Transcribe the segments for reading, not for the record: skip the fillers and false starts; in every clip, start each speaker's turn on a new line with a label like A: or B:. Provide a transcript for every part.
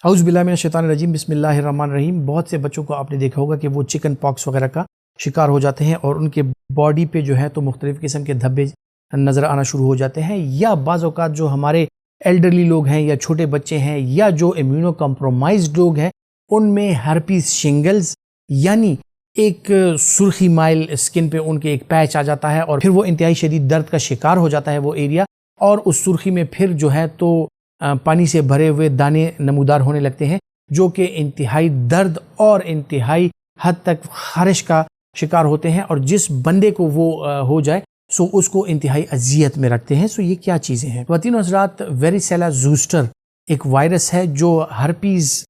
A: اعوذ باللہ من الشیطان الرجیم، بسم اللہ الرحمن الرحیم۔ بہت سے بچوں کو آپ نے دیکھا ہوگا کہ وہ چکن پاکس وغیرہ کا شکار ہو جاتے ہیں اور ان کے باڈی پہ جو ہے تو مختلف قسم کے دھبے نظر آنا شروع ہو جاتے ہیں، یا بعض اوقات جو ہمارے ایلڈرلی لوگ ہیں یا چھوٹے بچے ہیں یا جو امیونو کمپرومائزڈ لوگ ہیں ان میں ہرپیس شنگلز یعنی ایک سرخی مائل اسکن پہ ان کے ایک پیچ آ جاتا ہے اور پھر وہ انتہائی شدید درد کا شکار ہو جاتا ہے وہ ایریا، اور اس سرخی میں پھر جو ہے تو پانی سے بھرے ہوئے دانے نمودار ہونے لگتے ہیں جو کہ انتہائی درد اور انتہائی حد تک خارش کا شکار ہوتے ہیں، اور جس بندے کو وہ ہو جائے سو اس کو انتہائی اذیت میں رکھتے ہیں۔ سو یہ کیا چیزیں ہیں؟ خواتین و حضرات، ویریسیلا زوسٹر ایک وائرس ہے جو ہرپیز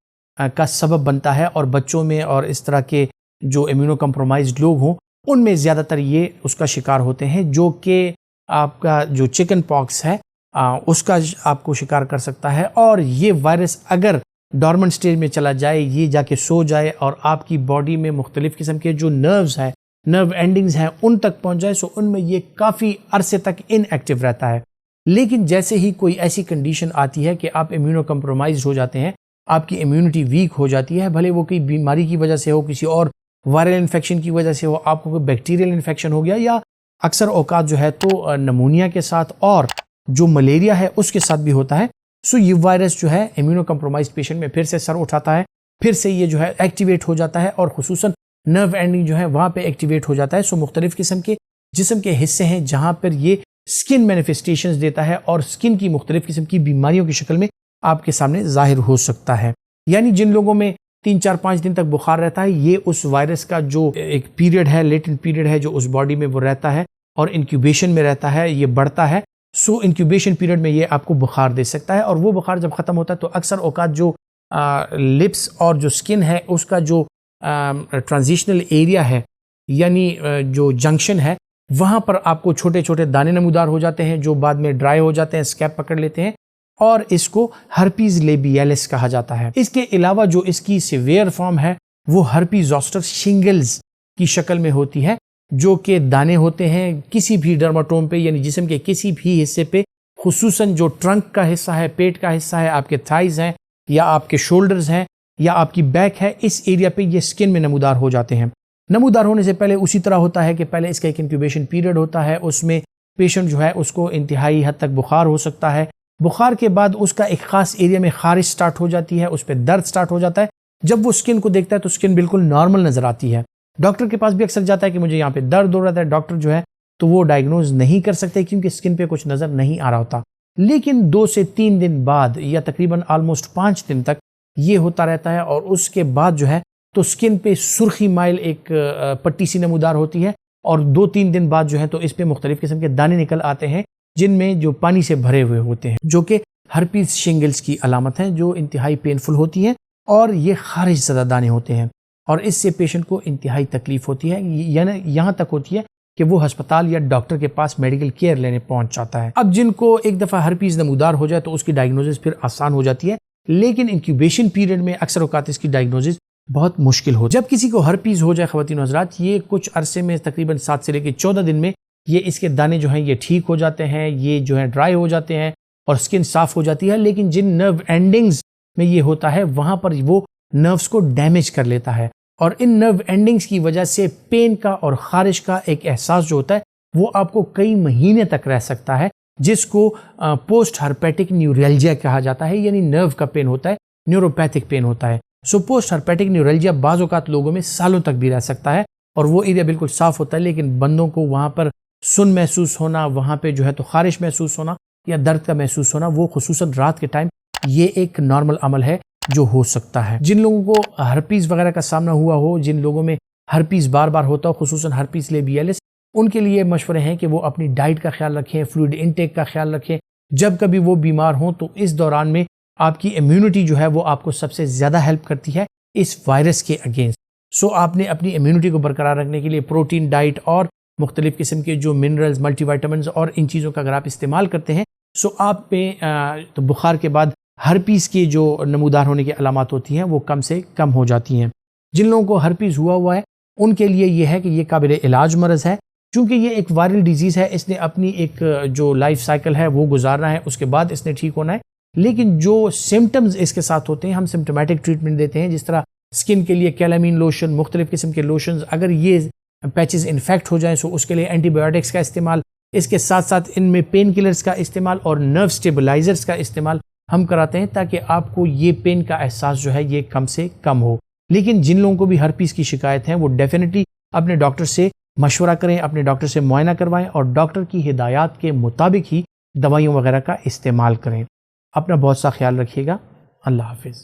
A: کا سبب بنتا ہے، اور بچوں میں اور اس طرح کے جو امیونو کمپرومائزڈ لوگ ہوں ان میں زیادہ تر یہ اس کا شکار ہوتے ہیں، جو کہ آپ کا جو چکن پاکس ہے اس کا آپ کو شکار کر سکتا ہے۔ اور یہ وائرس اگر ڈورمنٹ سٹیج میں چلا جائے، یہ جا کے سو جائے اور آپ کی باڈی میں مختلف قسم کے جو نروز ہیں، نرو اینڈنگز ہیں، ان تک پہنچ جائے، سو ان میں یہ کافی عرصے تک ان ایکٹیو رہتا ہے۔ لیکن جیسے ہی کوئی ایسی کنڈیشن آتی ہے کہ آپ امیونو کمپرومائزڈ ہو جاتے ہیں، آپ کی امیونٹی ویک ہو جاتی ہے، بھلے وہ کوئی بیماری کی وجہ سے ہو، کسی اور وائرل انفیکشن کی وجہ سے ہو، آپ کو کوئی بیکٹیریل انفیکشن ہو گیا، یا اکثر اوقات جو ہے تو نمونیا کے ساتھ اور جو ملیریا ہے اس کے ساتھ بھی ہوتا ہے، سو یہ وائرس جو ہے امیونو کمپرومائزڈ پیشنٹ میں پھر سے سر اٹھاتا ہے، پھر سے یہ جو ہے ایکٹیویٹ ہو جاتا ہے، اور خصوصاً نرو اینڈنگ جو ہے وہاں پہ ایکٹیویٹ ہو جاتا ہے۔ سو مختلف قسم کے جسم کے حصے ہیں جہاں پر یہ سکن مینیفیسٹیشنز دیتا ہے اور سکن کی مختلف قسم کی بیماریوں کی شکل میں آپ کے سامنے ظاہر ہو سکتا ہے۔ یعنی جن لوگوں میں 3-4-5 دن تک بخار رہتا ہے، یہ اس وائرس کا جو ایک پیریڈ ہے، لیٹنٹ پیریڈ ہے، جو اس باڈی میں وہ رہتا ہے اور انکیوبیشن میں رہتا ہے، یہ بڑھتا ہے۔ سو انکیوبیشن پیریڈ میں یہ آپ کو بخار دے سکتا ہے، اور وہ بخار جب ختم ہوتا ہے تو اکثر اوقات جو لپس اور جو سکن ہے اس کا جو ٹرانزیشنل ایریا ہے، یعنی جو جنکشن ہے، وہاں پر آپ کو چھوٹے چھوٹے دانے نمودار ہو جاتے ہیں جو بعد میں ڈرائی ہو جاتے ہیں، اسکیب پکڑ لیتے ہیں، اور اس کو ہرپیز لیبیالس کہا جاتا ہے۔ اس کے علاوہ جو اس کی سیویئر فارم ہے وہ ہرپیز زوسٹر شنگلز کی شکل میں ہوتی ہے، جو کہ دانے ہوتے ہیں کسی بھی ڈرماٹوم پہ، یعنی جسم کے کسی بھی حصے پہ، خصوصاً جو ٹرنک کا حصہ ہے، پیٹ کا حصہ ہے، آپ کے تھائز ہیں یا آپ کے شولڈرز ہیں یا آپ کی بیک ہے، اس ایریا پہ یہ سکن میں نمودار ہو جاتے ہیں۔ نمودار ہونے سے پہلے اسی طرح ہوتا ہے کہ پہلے اس کا ایک انکیوبیشن پیریڈ ہوتا ہے، اس میں پیشنٹ جو ہے اس کو انتہائی حد تک بخار ہو سکتا ہے، بخار کے بعد اس کا ایک خاص ایریا میں خارش سٹارٹ ہو جاتی ہے، اس پہ درد سٹارٹ ہو جاتا ہے۔ جب وہ سکن کو دیکھتا ہے تو سکن بالکل نارمل نظر آتی ہے، ڈاکٹر کے پاس بھی اکثر جاتا ہے کہ مجھے یہاں پہ درد ہو رہا ہے، ڈاکٹر جو ہے تو وہ ڈائگنوز نہیں کر سکتے کیونکہ سکن پہ کچھ نظر نہیں آ رہا ہوتا۔ لیکن 2 سے 3 دن بعد یا تقریباً آلموسٹ 5 دن تک یہ ہوتا رہتا ہے، اور اس کے بعد جو ہے تو سکن پہ سرخی مائل ایک پٹی سی نمودار ہوتی ہے، اور 2-3 دن بعد جو ہے تو اس پہ مختلف قسم کے دانے نکل آتے ہیں جن میں جو پانی سے بھرے ہوئے ہوتے ہیں، جو کہ ہرپیز شنگلز کی علامت ہیں، جو انتہائی پینفل ہوتی ہیں، اور یہ خارج زدہ دانے ہوتے ہیں، اور اس سے پیشنٹ کو انتہائی تکلیف ہوتی ہے، یعنی یہاں تک ہوتی ہے کہ وہ ہسپتال یا ڈاکٹر کے پاس میڈیکل کیئر لینے پہنچ جاتا ہے۔ اب جن کو ایک دفعہ ہرپیز نمودار ہو جائے تو اس کی ڈائگنوزس پھر آسان ہو جاتی ہے، لیکن انکیوبیشن پیریڈ میں اکثر اوقات اس کی ڈائگنوزس بہت مشکل ہو۔ جب کسی کو ہرپیز ہو جائے خواتین و حضرات، یہ کچھ عرصے میں تقریباً 7 سے لے کے 14 دن میں یہ اس کے دانے جو ہیں یہ ٹھیک ہو جاتے ہیں، یہ جو ہے ڈرائی ہو جاتے ہیں اور سکن صاف ہو جاتی ہے، لیکن جن نرو اینڈنگز میں یہ ہوتا ہے وہاں پر وہ نروز کو ڈیمیج کر لیتا ہے، اور ان نرو اینڈنگز کی وجہ سے پین کا اور خارش کا ایک احساس جو ہوتا ہے وہ آپ کو کئی مہینے تک رہ سکتا ہے، جس کو پوسٹ ہرپیٹک نیوریلجیا کہا جاتا ہے، یعنی نرو کا پین ہوتا ہے، نیوروپیتھک پین ہوتا ہے۔ سو پوسٹ ہرپیٹک نیوریلجیا بعض اوقات لوگوں میں سالوں تک بھی رہ سکتا ہے، اور وہ ایریا بالکل صاف ہوتا ہے، لیکن بندوں کو وہاں پر سن محسوس ہونا، وہاں پہ جو ہے تو خارش محسوس ہونا یا درد کا محسوس ہونا، وہ خصوصاً رات کے ٹائم یہ ایک نارمل عمل ہے جو ہو سکتا ہے۔ جن لوگوں کو ہرپیز وغیرہ کا سامنا ہوا ہو، جن لوگوں میں ہرپیز بار بار ہوتا ہو، خصوصاً ہرپیز لیبیالس، ان کے لیے مشورے ہیں کہ وہ اپنی ڈائٹ کا خیال رکھیں، فلوئڈ انٹیک کا خیال رکھیں۔ جب کبھی وہ بیمار ہوں تو اس دوران میں آپ کی امیونٹی جو ہے وہ آپ کو سب سے زیادہ ہیلپ کرتی ہے اس وائرس کے اگینسٹ۔ سو آپ نے اپنی امیونٹی کو برقرار رکھنے کے لیے پروٹین ڈائٹ اور مختلف قسم کے جو منرلز، ملٹی وائٹامنز اور ان چیزوں کا اگر آپ استعمال کرتے ہیں، سو آپ میں تو بخار کے بعد ہرپیز کی جو نمودار ہونے کی علامات ہوتی ہیں وہ کم سے کم ہو جاتی ہیں۔ جن لوگوں کو ہرپیز ہوا ہے ان کے لیے یہ ہے کہ یہ قابل علاج مرض ہے، چونکہ یہ ایک وائرل ڈیزیز ہے، اس نے اپنی ایک جو لائف سائیکل ہے وہ گزارنا ہے، اس کے بعد اس نے ٹھیک ہونا ہے، لیکن جو سمٹمز اس کے ساتھ ہوتے ہیں ہم سمٹمیٹک ٹریٹمنٹ دیتے ہیں، جس طرح اسکن کے لیے کیلامین لوشن، مختلف قسم کے لوشنز، اگر یہ پیچز انفیکٹ ہو جائیں سو اس کے لیے اینٹی بایوٹکس کا استعمال، اس کے ساتھ ساتھ ان میں پین کلرز کا استعمال اور نرو سٹیبلائزرز کا استعمال ہم کراتے ہیں تاکہ آپ کو یہ پین کا احساس جو ہے یہ کم سے کم ہو۔ لیکن جن لوگوں کو بھی ہرپیس کی شکایت ہے وہ ڈیفینیٹلی اپنے ڈاکٹر سے مشورہ کریں، اپنے ڈاکٹر سے معائنہ کروائیں اور ڈاکٹر کی ہدایات کے مطابق ہی دوائیوں وغیرہ کا استعمال کریں۔ اپنا بہت سا خیال رکھیے گا۔ اللہ حافظ۔